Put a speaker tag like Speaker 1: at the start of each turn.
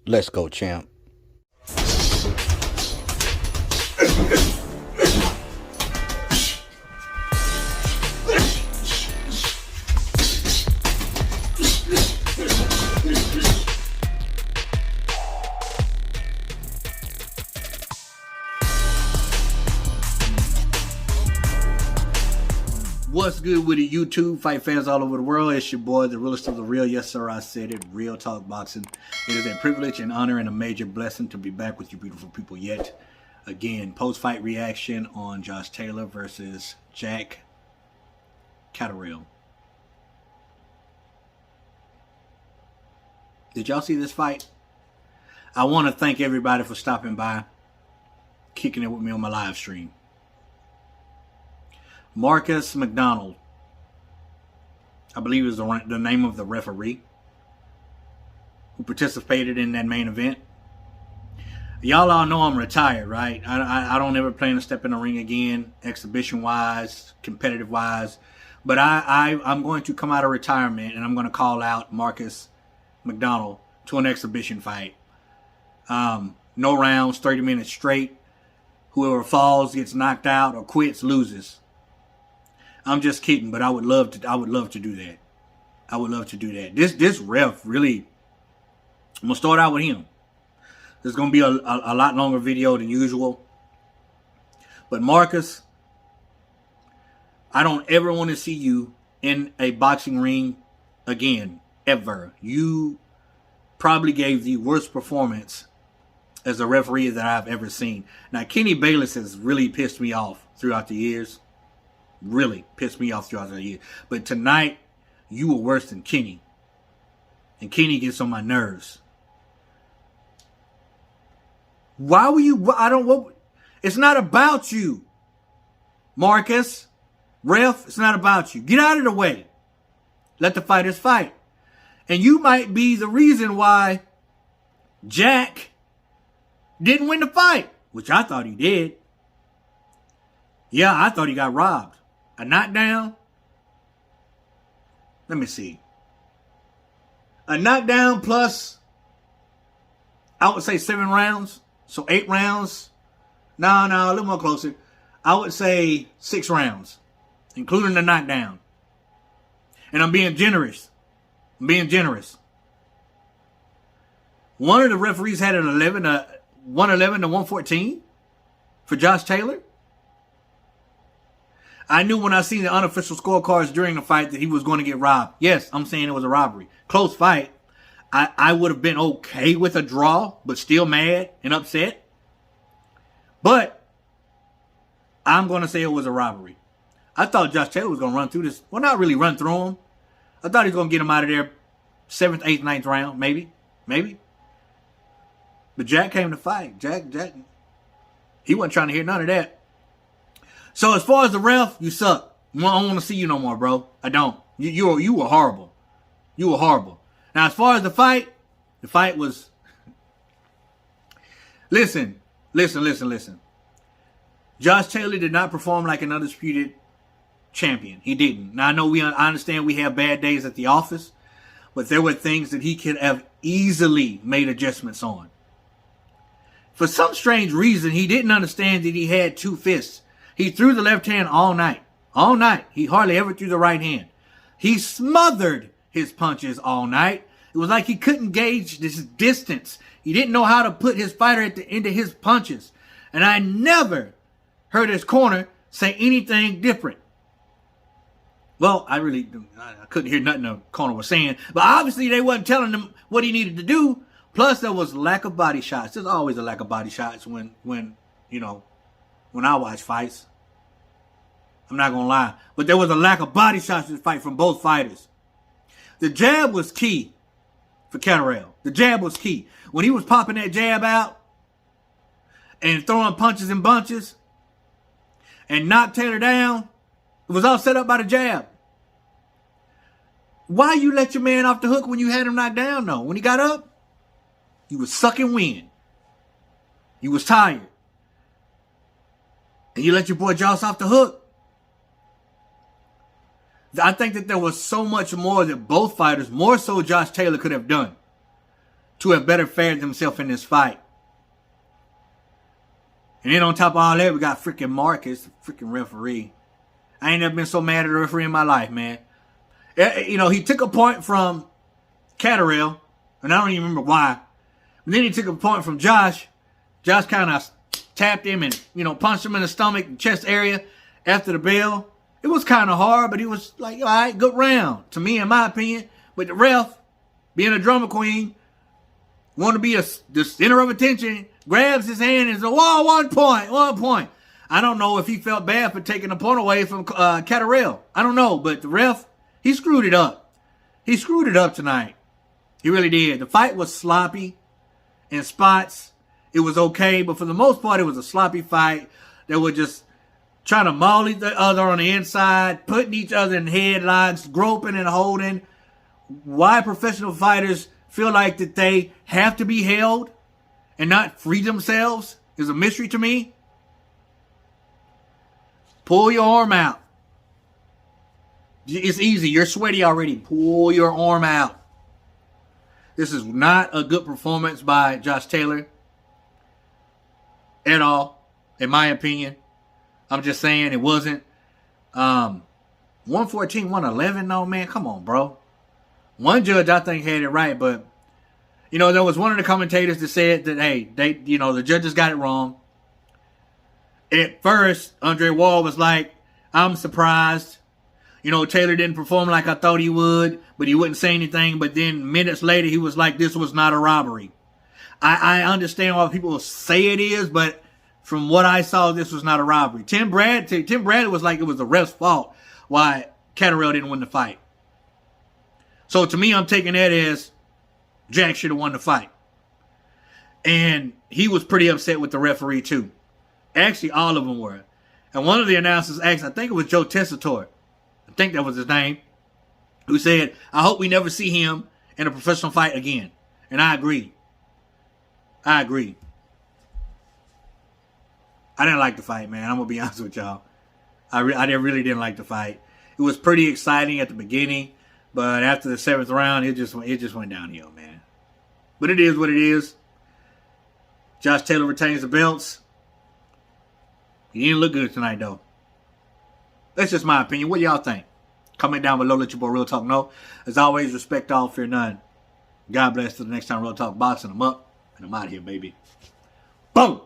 Speaker 1: Let's go, champ. What's good with the YouTube fight fans all over the world? It's your boy, the realest of the real. Yes, sir, I said it. Real Talk Boxing. It is a privilege and honor and a major blessing to be back with you beautiful people yet again. Post-fight reaction on Josh Taylor versus Jack Catterall. Did y'all see this fight? I want to thank everybody for stopping by, kicking it with me on my live stream. Marcus McDonald, I believe is the name of the referee who participated in that main event. Y'all all know I'm retired, right? I don't ever plan to step in the ring again, exhibition-wise, competitive-wise. But I'm going to come out of retirement, and I'm going to call out Marcus McDonald to an exhibition fight. No rounds, 30 minutes straight. Whoever falls, gets knocked out, or quits, loses. I'm just kidding, but I would love to do that. I would love to do that. This ref really, I'm gonna start out with him. There's gonna be a lot longer video than usual. But Marcus, I don't ever want to see you in a boxing ring again, ever. You probably gave the worst performance as a referee that I've ever seen. Now, Kenny Bayless has really pissed me off throughout the years. Really pissed me off throughout the year. But tonight, you were worse than Kenny. And Kenny gets on my nerves. Why were you... It's not about you, Marcus. Ref, it's not about you. Get out of the way. Let the fighters fight. And you might be the reason why Jack didn't win the fight. Which I thought he did. Yeah, I thought he got robbed. A knockdown. Let me see. A knockdown plus, I would say 7 rounds. So 8 rounds. No, a little more closer. I would say 6 rounds, including the knockdown. And I'm being generous. One of the referees had an 111 to 114 for Josh Taylor. I knew when I seen the unofficial scorecards during the fight that he was going to get robbed. Yes, I'm saying it was a robbery. Close fight. I would have been okay with a draw, but still mad and upset. But I'm going to say it was a robbery. I thought Josh Taylor was going to run through this. Well, not really run through him. I thought he was going to get him out of there 7th, 8th, 9th round. Maybe. But Jack came to fight. Jack, he wasn't trying to hear none of that. So as far as the ref, you suck. I don't want to see you no more, bro. I don't. You were horrible. You were horrible. Now, as far as the fight was... Listen. Josh Taylor did not perform like an undisputed champion. He didn't. Now, I understand we have bad days at the office, but there were things that he could have easily made adjustments on. For some strange reason, he didn't understand that he had 2 fists. He threw the left hand all night. All night. He hardly ever threw the right hand. He smothered his punches all night. It was like he couldn't gauge this distance. He didn't know how to put his fighter at the end of his punches. And I never heard his corner say anything different. Well, I couldn't hear nothing the corner was saying. But obviously they wasn't telling him what he needed to do. Plus there was lack of body shots. There's always a lack of body shots when I watch fights. I'm not going to lie. But there was a lack of body shots in the fight from both fighters. The jab was key for Catterall. The jab was key. When he was popping that jab out and throwing punches and bunches and knocked Taylor down, it was all set up by the jab. Why you let your man off the hook when you had him knocked down, though? When he got up, you was sucking wind. You was tired. And you let your boy Josh off the hook. I think that there was so much more that both fighters, more so Josh Taylor, could have done. to have better fared themselves in this fight. And then on top of all that, we got freaking Marcus, the freaking referee. I ain't never been so mad at a referee in my life, man. You know, he took a point from Catterall, and I don't even remember why. But then he took a point from Josh. Josh kind of tapped him and, you know, punched him in the stomach, chest area after the bell. It was kind of hard, but he was like, all right, good round, to me, in my opinion. But the ref, being a drama queen, wanted to be the center of attention, grabs his hand and says, whoa, 1 point, 1 point. I don't know if he felt bad for taking the point away from Catterall. I don't know, but the ref, he screwed it up. He screwed it up tonight. He really did. The fight was sloppy in spots. It was okay, but for the most part, it was a sloppy fight. They were just trying to maul each other on the inside, putting each other in headlocks, groping and holding. Why professional fighters feel like that they have to be held and not free themselves is a mystery to me. Pull your arm out. It's easy. You're sweaty already. Pull your arm out. This is not a good performance by Josh Taylor at all, in my opinion. I'm just saying it wasn't. 114, 111, no, man. Come on, bro. One judge, I think, had it right, but, you know, there was one of the commentators that said that, hey, the judges got it wrong. At first, Andre Wall was like, I'm surprised. You know, Taylor didn't perform like I thought he would, but he wouldn't say anything. But then minutes later, he was like, this was not a robbery. I understand why people say it is, but from what I saw, this was not a robbery. Tim Bradley was like it was the ref's fault why Catterall didn't win the fight. So to me, I'm taking that as Jack should have won the fight. And he was pretty upset with the referee too. Actually, all of them were. And one of the announcers asked, I think it was Joe Tessitore, I think that was his name, who said, I hope we never see him in a professional fight again. And I agree. I agree. I didn't like the fight, man. I'm going to be honest with y'all. I really didn't like the fight. It was pretty exciting at the beginning, but after the 7th round, it just went downhill, man. But it is what it is. Josh Taylor retains the belts. He didn't look good tonight, though. That's just my opinion. What y'all think? Comment down below. Let your boy Real Talk know. As always, respect all, fear none. God bless. Till the next time Real Talk Boxing. I'm up, and I'm out of here, baby. Boom!